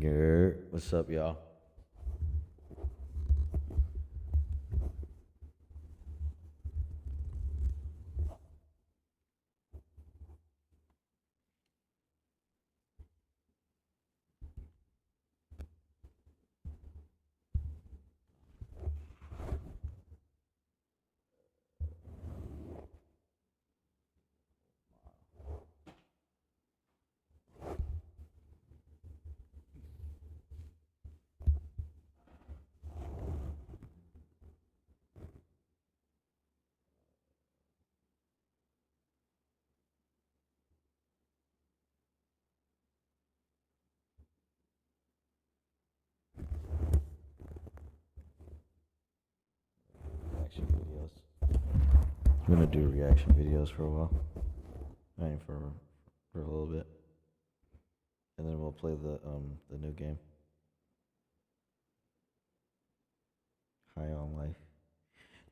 What's up, y'all? Reaction videos. I'm gonna do reaction videos for a while. I mean, for a little bit, and then we'll play the new game. High on Life.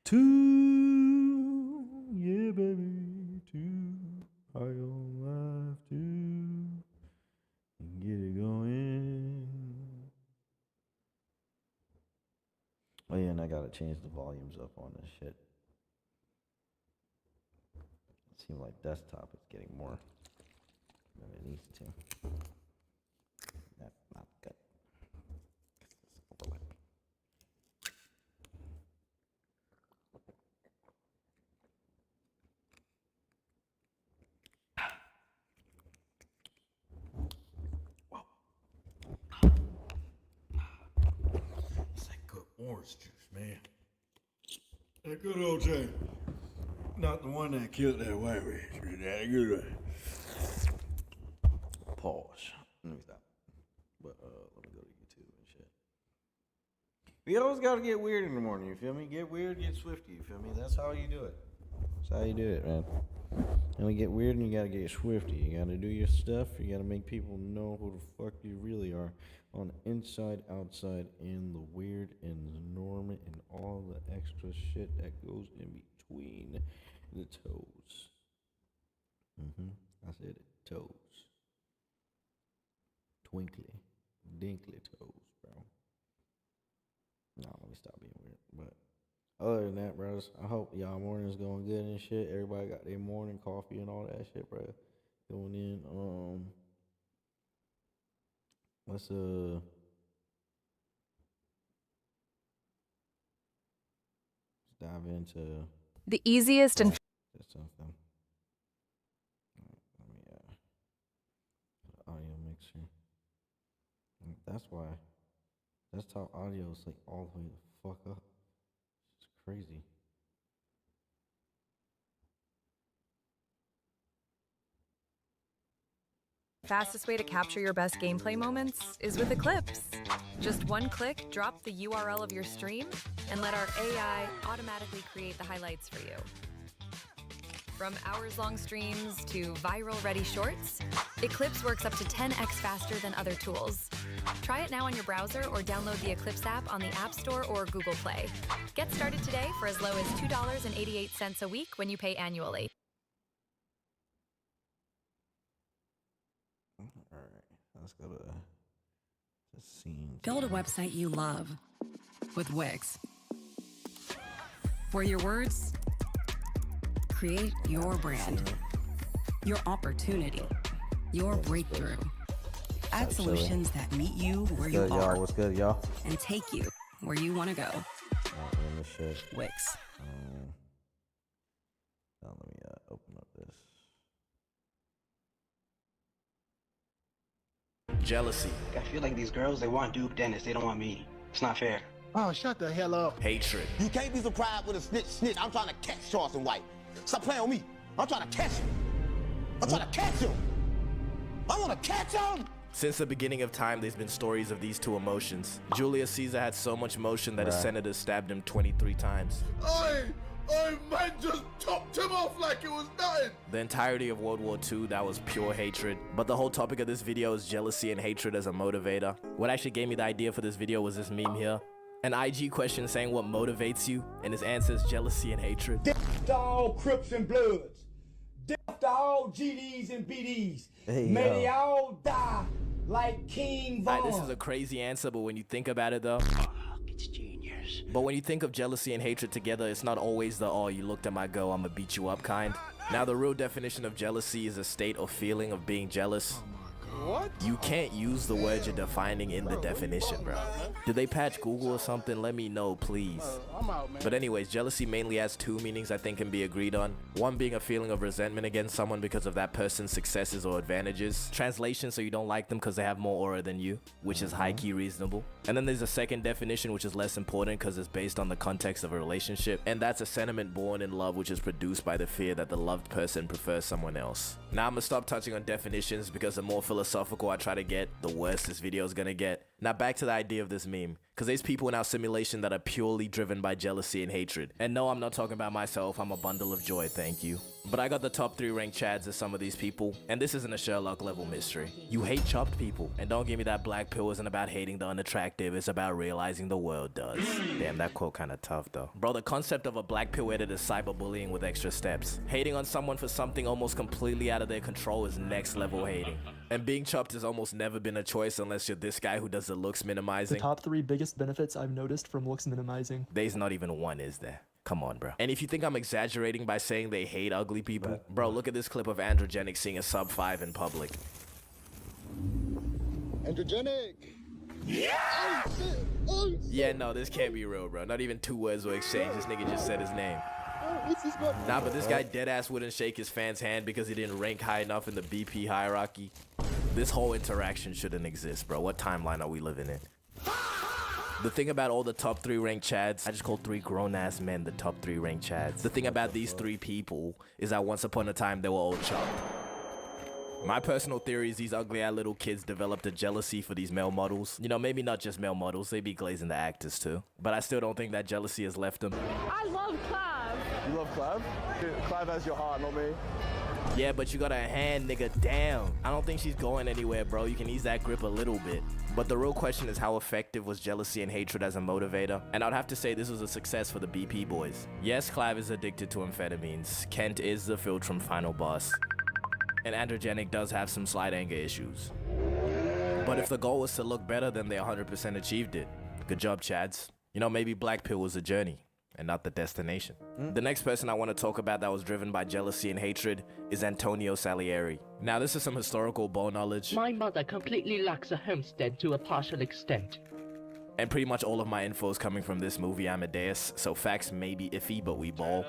Two, yeah, baby, two. High on Life, two. Get it going. Oh yeah, and I gotta change the volumes up on this shit. It seems like desktop is getting more than it needs to. That's not good. Overlap. Whoa. It's like good orange juice, man. That good old thing. Not the one that killed that white race. That good. Pause. Let me stop. But let me go to YouTube and shit. We always gotta get weird in the morning, you feel me? Get weird, get swifty, you feel me? That's how you do it. That's how you do it, man. And we get weird and you gotta get swifty. You gotta do your stuff. You gotta make people know who the fuck you really are. On the inside, outside, and the weird and the normal and all the extra shit that goes in between the toes. I said it. Toes. Twinkly. Dinkly toes, bro. No, let me stop being weird. But other than that, bros, I hope y'all morning's going good and shit. Everybody got their morning coffee and all that shit, bro. Going in. Let's dive into the easiest and something. Let me put an audio mixer. That's why desktop audio is like all the way the fuck up. It's crazy. fastest way to capture your best gameplay moments is with Eclipse. Just one click, drop the URL of your stream, and let our AI automatically create the highlights for you. From hours-long streams to viral-ready shorts, Eclipse works up to 10x faster than other tools. Try it now on your browser or download the Eclipse app on the App Store or Google Play. Get started today for as low as $2.88 a week when you pay annually. All right, let's go to the scene. Build a website you love with Wix. For your words, create your brand, your opportunity, your breakthrough. Add solutions that meet you where you are. What's good, y'all? And take you where you want to go. Wix. Now let me open up this. Jealousy. I feel like these girls, they want Duke Dennis. They don't want me. It's not fair. Oh, shut the hell up. Hatred. You can't be surprised with a snitch. I'm trying to catch Charleston White. Stop playing with me. I'm trying to catch him. I'm trying to catch him. I want to catch him. Since the beginning of time, there's been stories of these two emotions. Julius Caesar had so much motion that his senators stabbed him 23 times. Man just chopped him off like it was nothing. The entirety of World War II, that was pure hatred. But the whole topic of this video is jealousy and hatred as a motivator. What actually gave me the idea for this video was this meme here. An IG question saying what motivates you, and his answer is jealousy and hatred. Death to all Crips and Bloods. Death to all GDs and BDs. May they all die like King Alright, Von. this is a crazy answer, but when you think about it though, It's genius. but when you think of jealousy and hatred together, it's not always the, oh, you looked at my girl, I'ma beat you up kind. Now, the real definition of jealousy is a state or feeling of being jealous. What? You can't use the word you're defining in the definition, bro. Did they patch Google or something? Let me know, please. I'm out, man. But anyways, jealousy mainly has two meanings I think can be agreed on. One being a feeling of resentment against someone because of that person's successes or advantages. Translation, so you don't like them because they have more aura than you, which is high-key reasonable. And then there's a second definition, which is less important because it's based on the context of a relationship. And that's a sentiment born in love, which is produced by the fear that the loved person prefers someone else. Now, I'm gonna stop touching on definitions because the more philosophical I try to get, the worse this video is gonna get. Now, back to the idea of this meme. Because there's people in our simulation that are purely driven by jealousy and hatred. And no, I'm not talking about myself. I'm a bundle of joy, thank you. But I got the top 3 ranked chads as some of these people. And this isn't a Sherlock level mystery. You hate chopped people. And don't give me that black pill isn't about hating the unattractive. It's about realizing the world does. Damn, that quote kinda tough though. Bro, the concept of a black pill edit is cyberbullying with extra steps. Hating on someone for something almost completely out of their control is next level hating. And being chopped has almost never been a choice unless you're this guy who does the looks minimizing. The top 3 biggest benefits I've noticed from looks minimizing. There's not even one, is there? Come on, bro. And if you think I'm exaggerating by saying they hate ugly people, bro, look at this clip of Androgenic seeing a sub 5 in public. Androgenic. Yeah! Oh, shit. Oh, shit. Yeah, no, this can't be real, bro. Not even 2 words were exchanged. This nigga just said his name. Oh, what's this about? Nah, but this guy deadass wouldn't shake his fan's hand because he didn't rank high enough in the BP hierarchy. This whole interaction shouldn't exist, bro. What timeline are we living in? The thing about all the top 3 ranked chads, I just called 3 grown-ass men the top 3 ranked chads. The thing about these 3 people is that once upon a time they were all chopped. My personal theory is these ugly-ass little kids developed a jealousy for these male models. You know, maybe not just male models, they be glazing the actors too. But I still don't think that jealousy has left them. I love Clive. You love Clive? Clive has your heart, not me. Yeah, but you got a hand nigga down. I don't think she's going anywhere, bro. You can ease that grip a little bit. But the real question is, how effective was jealousy and hatred as a motivator? And I'd have to say this was a success for the BP boys. Yes, Clive is addicted to amphetamines. Kent is the Filch from Final Boss. And Androgenic does have some slight anger issues. But if the goal was to look better, then they 100% achieved it. Good job, chads. You know, maybe Black Pill was a journey and not the destination. The next person I want to talk about that was driven by jealousy and hatred is Antonio Salieri. Now, this is some historical bone knowledge. My mother completely lacks a homestead to a partial extent. And pretty much all of my info is coming from this movie, Amadeus, so facts may be iffy, but we ball.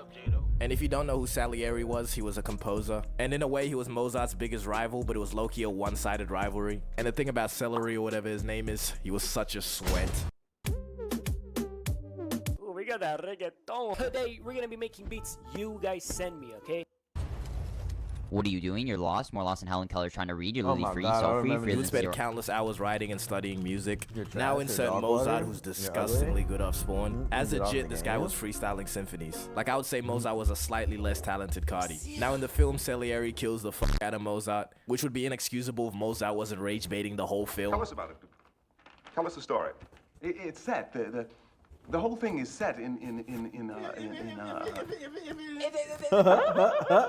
And if you don't know who Salieri was, he was a composer. And in a way, he was Mozart's biggest rival, but it was low-key a one-sided rivalry. And the thing about Celery, or whatever his name is, he was such a sweat. Ooh, we got that reggaeton. Today, we're gonna be making beats you guys send me, okay? What are you doing? You're lost. More lost than Helen Keller trying to read. You're literally free. God, So free. He spent countless hours writing and studying music. Now insert Mozart, who's disgustingly good off Spawn. As a jit, this guy was freestyling symphonies. Like, I would say Mozart was a slightly less talented Cardi. Now in the film, Salieri kills the fuck out of Mozart, which would be inexcusable if Mozart wasn't rage baiting the whole film. Tell us about it. Tell us the story. It's set. The whole thing is set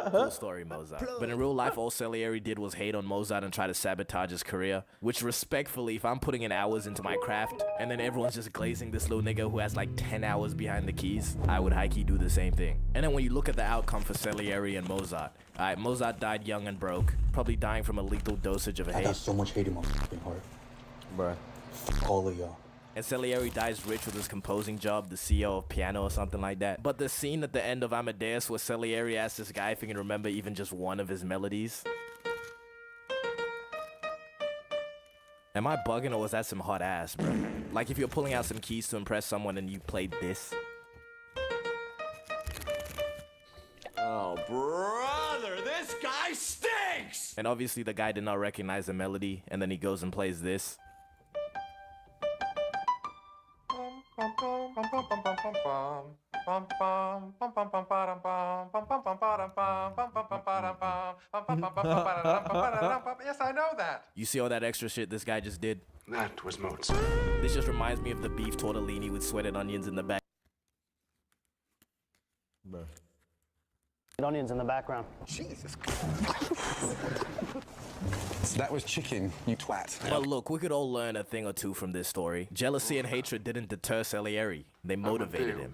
Cool story, Mozart. But in real life, all Salieri did was hate on Mozart and try to sabotage his career. Which, respectfully, if I'm putting in hours into my craft, and then everyone's just glazing this little nigga who has like 10 hours behind the keys, I would high-key do the same thing. And then when you look at the outcome for Salieri and Mozart, alright, Mozart died young and broke, probably dying from a lethal dosage of hate. I got so much hate in my fucking heart. Bruh. F all of y'all. And Salieri dies rich with his composing job, the CEO of piano or something like that. But the scene at the end of Amadeus where Salieri asks this guy if he can remember even just one of his melodies. Am I bugging, or was that some hot ass, bro? Like if you're pulling out some keys to impress someone and you played this. Oh, brother, this guy stinks! And obviously the guy did not recognize the melody, and then he goes and plays this. Yes, I know that. You see all that extra shit this guy just did? That was Mozart. This just reminds me of the beef tortellini with sweated onions in the back. onions in the background. Jesus Christ. That was chicken, you twat. But look, we could all learn a thing or two from this story. Jealousy and hatred didn't deter Salieri. They motivated him.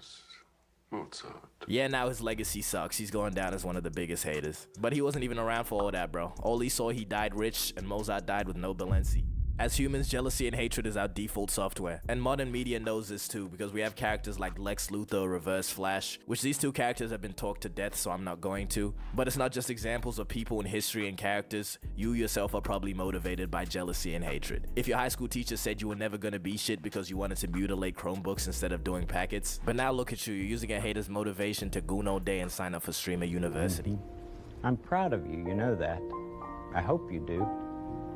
Yeah, now his legacy sucks. He's going down as one of the biggest haters. But he wasn't even around for all that, bro. All he saw, he died rich, and Mozart died with no Balenci. As humans, jealousy and hatred is our default software. And modern media knows this too, because we have characters like Lex Luthor or Reverse Flash, which these two characters have been talked to death, so I'm not going to. But it's not just examples of people in history and characters. You yourself are probably motivated by jealousy and hatred. If your high school teacher said you were never gonna be shit because you wanted to mutilate Chromebooks instead of doing packets, but now look at you, you're using a hater's motivation to goon all day and sign up for Streamer University. I'm proud of you, you know that. I hope you do.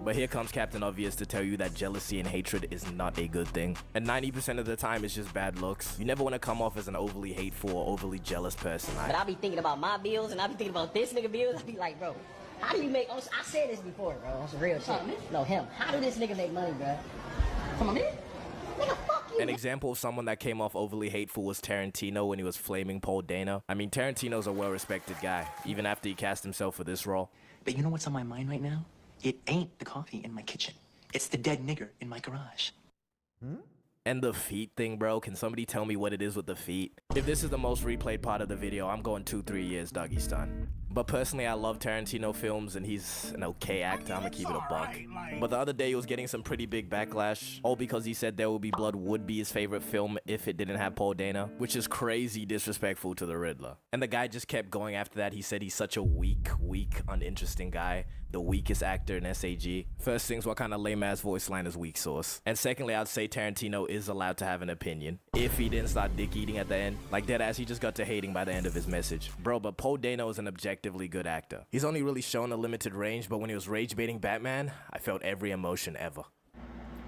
But here comes Captain Obvious to tell you that jealousy and hatred is not a good thing. And 90% of the time, it's just bad looks. You never want to come off as an overly hateful or overly jealous person. But I be thinking about my bills, and I be thinking about this nigga bills. I be like, bro, how do you make... I said this before, bro. On some real shit. No, him. How do this nigga make money, bro? Come on, man. Nigga, fuck you. An example of someone that came off overly hateful was Tarantino when he was flaming Paul Dano. I mean, Tarantino's a well-respected guy, even after he cast himself for this role. But you know what's on my mind right now? It ain't the coffee in my kitchen. It's the dead nigger in my garage. And the feet thing, bro. Can somebody tell me what it is with the feet? If this is the most replayed part of the video, I'm going 2-3 years doggy style. But personally, I love Tarantino films, and he's an okay actor. I'm gonna keep it a buck. But the other day, he was getting some pretty big backlash, all because he said There Will Be Blood would be his favorite film if it didn't have Paul Dano, which is crazy disrespectful to the Riddler. And the guy just kept going after that. He said he's such a weak, uninteresting guy, the weakest actor in SAG. First things, what kind of lame-ass voice line is weak sauce? And secondly, I'd say Tarantino is allowed to have an opinion, if he didn't start dick-eating at the end. Like deadass, he just got to hating by the end of his message. Bro, but Paul Dano is an objectively good actor. He's only really shown a limited range, but when he was rage-baiting Batman, I felt every emotion ever.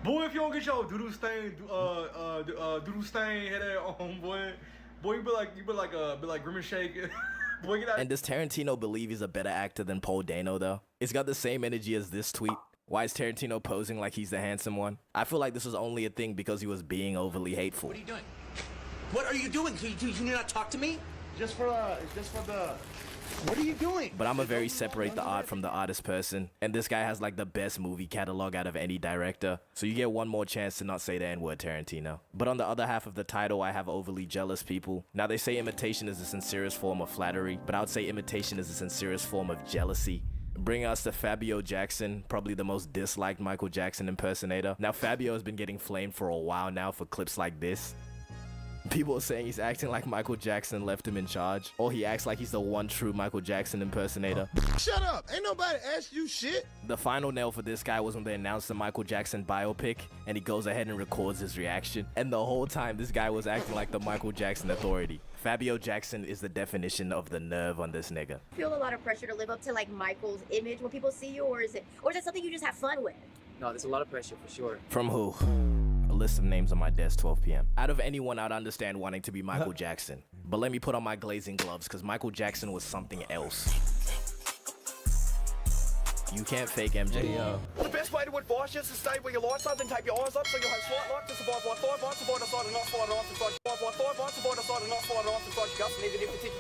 Boy, if you don't get your doodle stain head on, boy, you be like Grim and Shake. Boy, get out. And does Tarantino believe he's a better actor than Paul Dano, though? It's got the same energy as this tweet. Why is Tarantino posing like he's the handsome one? I feel like this was only a thing because he was being overly hateful. What are you doing? What are you doing? Do you not talk to me? Just for the... What are you doing? But I'm a very separate the art from the artist person, and this guy has like the best movie catalog out of any director, so you get one more chance to not say the N-word, Tarantino. But on the other half of the title, I have overly jealous people. Now they say imitation is the sincerest form of flattery, but I would say imitation is the sincerest form of jealousy. Bring us to Fabio Jackson, probably the most disliked Michael Jackson impersonator. Now Fabio has been getting flamed for a while now for clips like this. People are saying he's acting like Michael Jackson left him in charge, or he acts like he's the one true Michael Jackson impersonator. Shut up! Ain't nobody asked you shit! The final nail for this guy was when they announced the Michael Jackson biopic, and he goes ahead and records his reaction. And the whole time, this guy was acting like the Michael Jackson authority. Fabio Jackson is the definition of the nerve on this nigga. Feel a lot of pressure to live up to like Michael's image when people see you, or is it something you just have fun with? No, there's a lot of pressure for sure. From who? A list of names on my desk, 12 p.m. Out of anyone, I'd understand wanting to be Michael Jackson. But let me put on my glazing gloves, because Michael Jackson was something else. You can't fake MJ. Yo. The best way to advise you is to stay where your lights are, then take your eyes up so you'll have slight light to survive like 5 months, survive the side and not slide off inside your 5 months, survive the side and not slide off inside your guts, and even if it's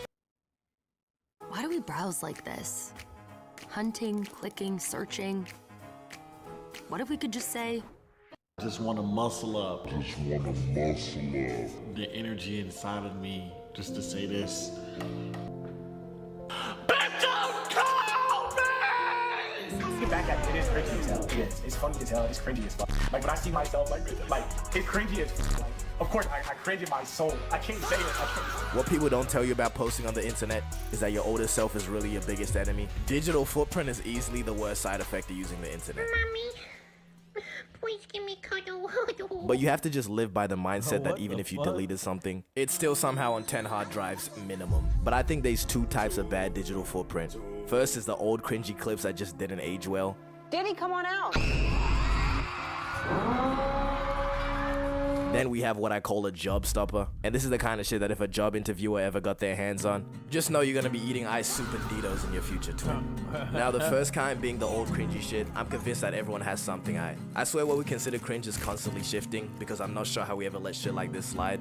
Why do we browse like this? Hunting, clicking, searching. What if we could just say, Just want to muscle up. Just want to muscle up. The energy inside of me, just to say this. Get back at it is cringy as hell. It is. It's funny as hell. It's cringy as fuck. Like when I see myself, like it's cringy as fuck. Like, of course, I cringe in my soul. I can't say it. What people don't tell you about posting on the internet is that your older self is really your biggest enemy. Digital footprint is easily the worst side effect of using the internet. Mommy, please give me cuddle. But you have to just live by the mindset that even if you deleted something, it's still somehow on 10 hard drives minimum. But I think there's two types of bad digital footprint. First is the old cringy clips that just didn't age well. Danny, come on out. Then we have what I call a job stopper. And this is the kind of shit that if a job interviewer ever got their hands on, just know you're gonna be eating ice soup and Doritos in your future too. Now the first kind being the old cringy shit, I'm convinced that everyone has something. I swear what we consider cringe is constantly shifting, because I'm not sure how we ever let shit like this slide.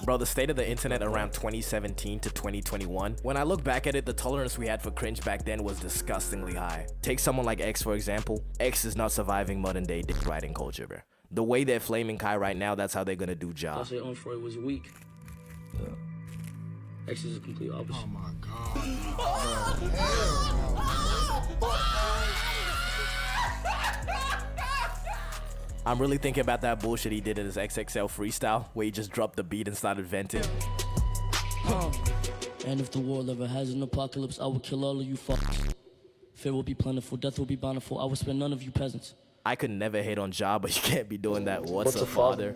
Bro, the state of the internet around 2017 to 2021, when I look back at it, the tolerance we had for cringe back then was disgustingly high. Take someone like X, for example. X is not surviving modern day dick riding culture, bro. The way they're flaming Kai right now, that's how they're gonna do Ja. I say Freud was weak. Yeah. X is a complete opposite. Oh my god. I'm really thinking about that bullshit he did in his XXL freestyle, where he just dropped the beat and started venting. And if the world ever has an apocalypse, I will kill all of you fuckers. Fear will be plentiful, death will be bountiful. I will spare none of you peasants. I could never hate on Ja, but you can't be doing that. What's a father?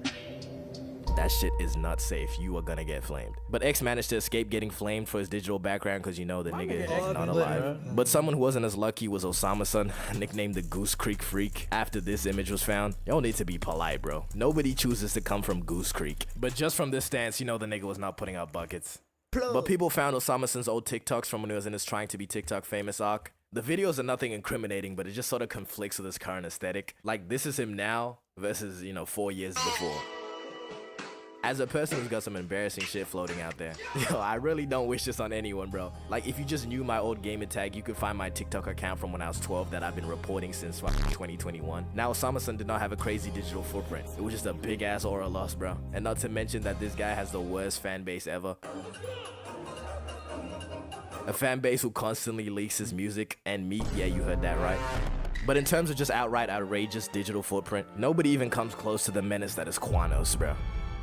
That shit is not safe. You are gonna get flamed. But X managed to escape getting flamed for his digital background because you know the nigga is not alive. But someone who wasn't as lucky was Osama-san, nicknamed the Goose Creek Freak. After this image was found, y'all need to be polite, bro. Nobody chooses to come from Goose Creek. But just from this stance, you know the nigga was not putting out buckets. But people found Osama-san's old TikToks from when he was in his trying to be TikTok famous arc. The videos are nothing incriminating, but it just sort of conflicts with his current aesthetic. Like, this is him now versus, 4 years before. As a person who's got some embarrassing shit floating out there, I really don't wish this on anyone, bro. Like, if you just knew my old gamer tag, you could find my TikTok account from when I was 12 that I've been reporting since 2021. Now, Osama-san did not have a crazy digital footprint. It was just a big ass aura loss, bro. And not to mention that this guy has the worst fan base ever. A fan base who constantly leaks his music, and me, yeah, you heard that right. But in terms of just outright outrageous digital footprint, nobody even comes close to the menace that is Quanos, bro.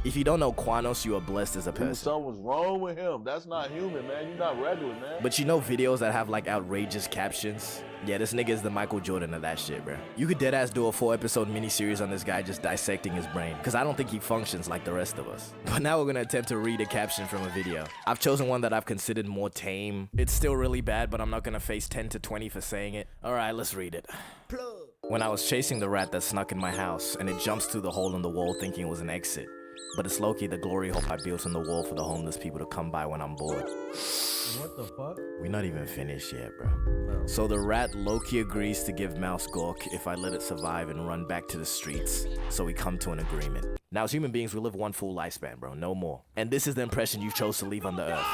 If you don't know Quanos, you are blessed as a person. Something's wrong with him. That's not human, man. You're not regular, man. But you know videos that have like outrageous captions? Yeah, this nigga is the Michael Jordan of that shit, bro. You could deadass do a 4-episode miniseries on this guy just dissecting his brain, because I don't think he functions like the rest of us. But now we're gonna attempt to read a caption from a video. I've chosen one that I've considered more tame. It's still really bad, but I'm not gonna face 10 to 20 for saying it. Alright, let's read it. When I was chasing the rat that snuck in my house, and it jumps through the hole in the wall thinking it was an exit. But it's low-key the glory hole I built in the wall for the homeless people to come by when I'm bored. What the fuck? We're not even finished yet, bro. So the rat low-key agrees to give Mouse Gork if I let it survive and run back to the streets. So we come to an agreement. Now as human beings, we live one full lifespan, bro, no more. And this is the impression you chose to leave on the earth.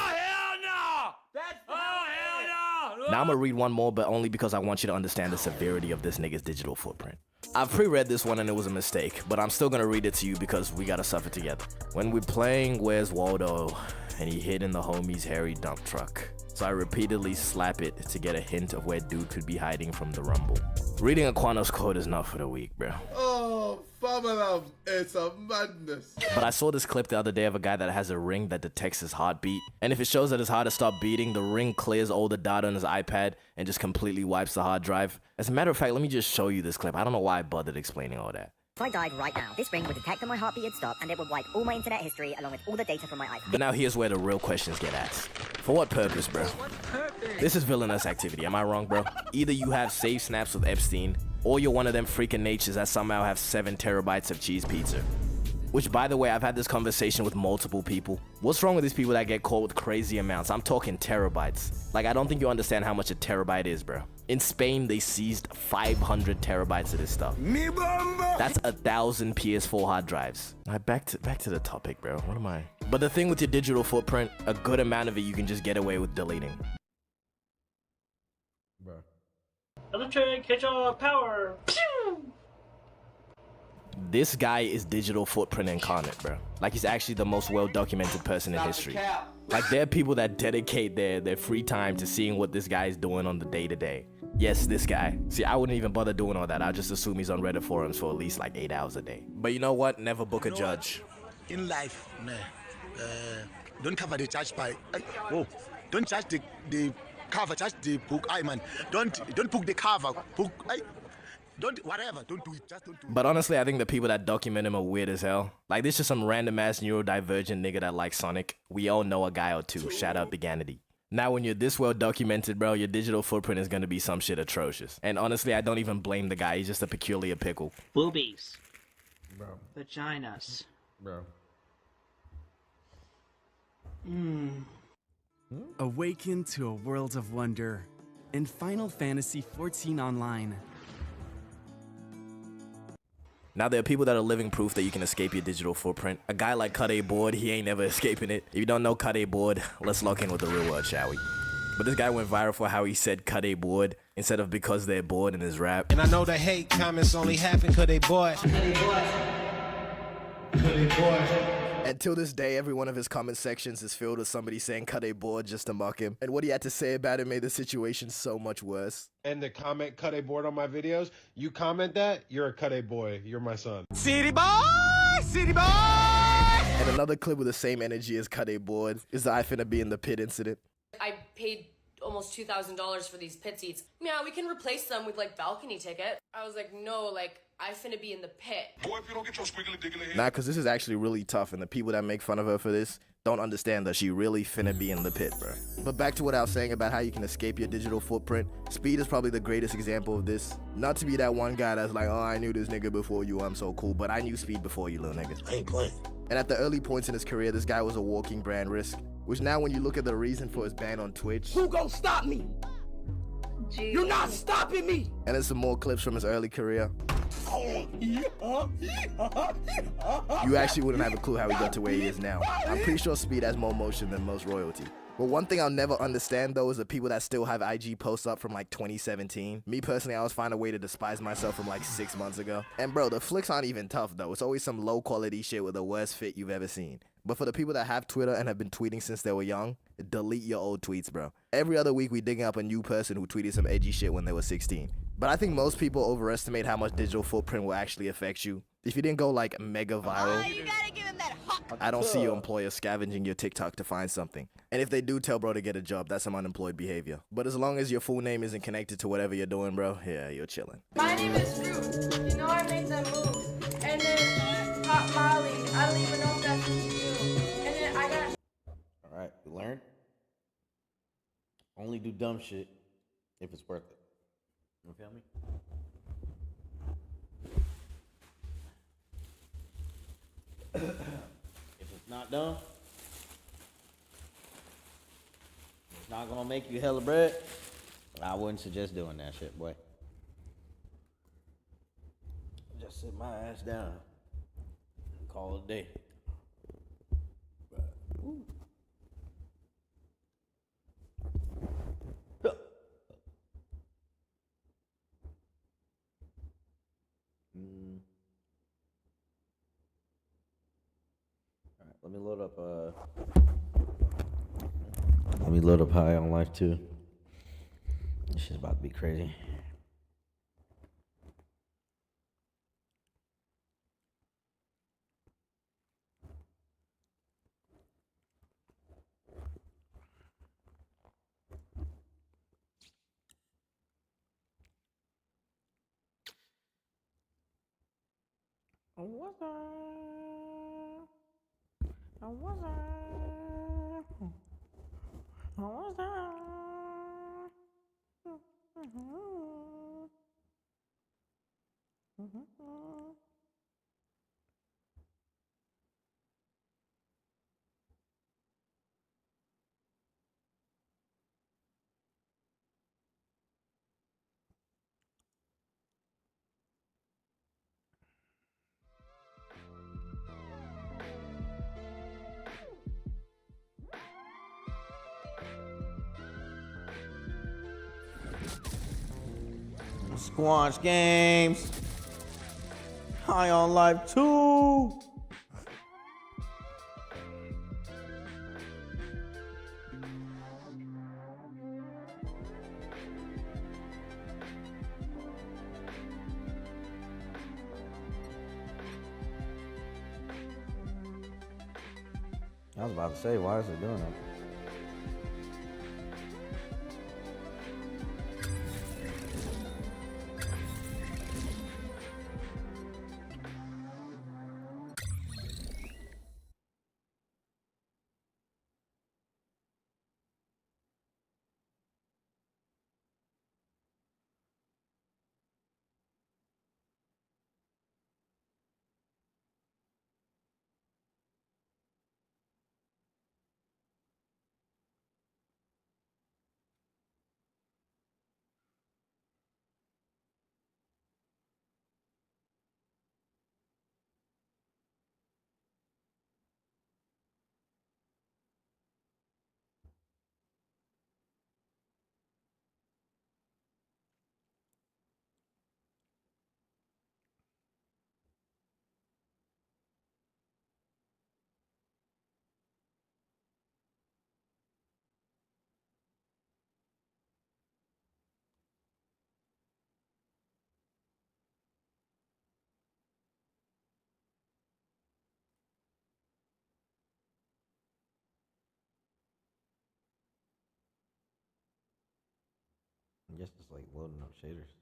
Now I'm gonna read one more, but only because I want you to understand the severity of this nigga's digital footprint. I've pre-read this one and it was a mistake, but I'm still gonna read it to you because we gotta suffer together. When we're playing Where's Waldo, and he hid in the homie's hairy dump truck. So I repeatedly slap it to get a hint of where dude could be hiding from the rumble. Reading a Quanos quote is not for the weak, bro. Oh, Farmer Love, it's a madness. But I saw this clip the other day of a guy that has a ring that detects his heartbeat. And if it shows that his heart has stopped beating, the ring clears all the data on his iPad and just completely wipes the hard drive. As a matter of fact, let me just show you this clip. I don't know why I bothered explaining all that. If I died right now, this ring would detect that my heartbeat had stopped and it would wipe all my internet history along with all the data from my iPhone. But now here's where the real questions get asked. For what purpose, bro? This is villainous activity, am I wrong, bro? Either you have save snaps with Epstein, or you're one of them freaking natures that somehow have 7 terabytes of cheese pizza. Which, by the way, I've had this conversation with multiple people. What's wrong with these people that get caught with crazy amounts? I'm talking terabytes. Like, I don't think you understand how much a terabyte is, bro. In Spain, they seized 500 terabytes of this stuff. That's 1,000 PS4 hard drives. All right, back to the topic, bro. What am I? But the thing with your digital footprint, a good amount of it you can just get away with deleting. Bro. Electric, catch all power. Pew! This guy is digital footprint incarnate, bro. Like, he's actually the most well-documented person in history. Like, there are people that dedicate their free time to seeing what this guy is doing on the day-to-day. Yes, this guy. See, I wouldn't even bother doing all that. I'll just assume he's on Reddit forums for at least like 8 hours a day. But you know what? Never book a judge. In life, don't cover the judge by... don't judge the cover, judge the book. Man, don't book the cover. Book... Don't, whatever, don't do it, just don't do it. But honestly, I think the people that document him are weird as hell. Like, this is some random ass neurodivergent nigga that likes Sonic. We all know a guy or two. Shout out to Ganity. Now, when you're this well documented, bro, your digital footprint is gonna be some shit atrocious. And honestly, I don't even blame the guy. He's just a peculiar pickle. Boobies. Bro. Vaginas. Bro. Awaken to a world of wonder in Final Fantasy XIV Online. Now, there are people that are living proof that you can escape your digital footprint. A guy like Cut A Board, he ain't never escaping it. If you don't know Cut A Board, let's lock in with the real world, shall we? But this guy went viral for how he said cut a board instead of because they're bored in his rap. And I know the hate comments only happen cause they bored. And till this day, every one of his comment sections is filled with somebody saying cut a board just to mock him. And what he had to say about it made the situation so much worse. And the comment cut a board on my videos, you comment that, you're a cut a boy, you're my son. City boy, city boy. And another clip with the same energy as cut a board is the I finna be in the pit incident. I paid almost $2,000 for these pit seats. Yeah, we can replace them with like balcony ticket. I was like, no, like I finna be in the pit. Boy, if you don't get your squiggly diggly head. Nah, cause this is actually really tough, and the people that make fun of her for this don't understand that she really finna be in the pit, bro. But back to what I was saying about how you can escape your digital footprint. Speed is probably the greatest example of this. Not to be that one guy that's like, oh, I knew this nigga before you, I'm so cool, but I knew Speed before you, little niggas. I ain't playing. And at the early points in his career, this guy was a walking brand risk, which now when you look at the reason for his ban on Twitch, Who gon' stop me? You're not stopping me. and there's some more clips from his early career, you actually wouldn't have a clue how he got to where he is now. I'm pretty sure Speed has more motion than most royalty. But one thing I'll never understand though is the people that still have IG posts up from like 2017. Me personally, I always find a way to despise myself from like 6 months ago. And bro, the flicks aren't even tough though. It's always some low quality shit with the worst fit you've ever seen. But for the people that have Twitter and have been tweeting since they were young, delete your old tweets, bro. Every other week we digging up a new person who tweeted some edgy shit when they were 16. But I think most people overestimate how much digital footprint will actually affect you. If you didn't go like mega viral, I don't see your employer scavenging your TikTok to find something. And if they do tell bro to get a job, that's some unemployed behavior. But as long as your full name isn't connected to whatever you're doing, bro, yeah, you're chilling. My name is Fruit. You know I made them moves. And then Pop Molly. I don't even know if that's what you do. And then I got. All right, we learned. Only do dumb shit if it's worth it. You feel me? If it's not dumb, it's not gonna make you hella bread, I wouldn't suggest doing that shit, boy. Just sit my ass down and call it a day. Ooh. Alright, let me load up High on Life 2. This shit's about to be crazy. Squanch Games. High on Life 2. I was about to say, why is it doing that? just like loading up shaders.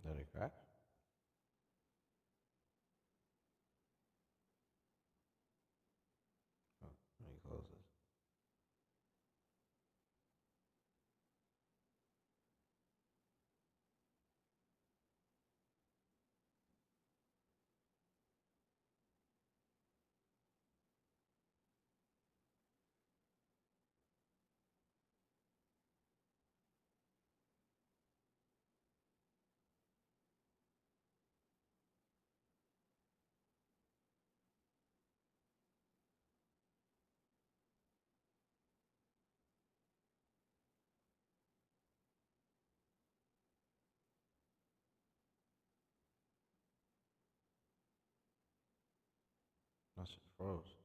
Did it crack? Oh, let me close this. That shit froze.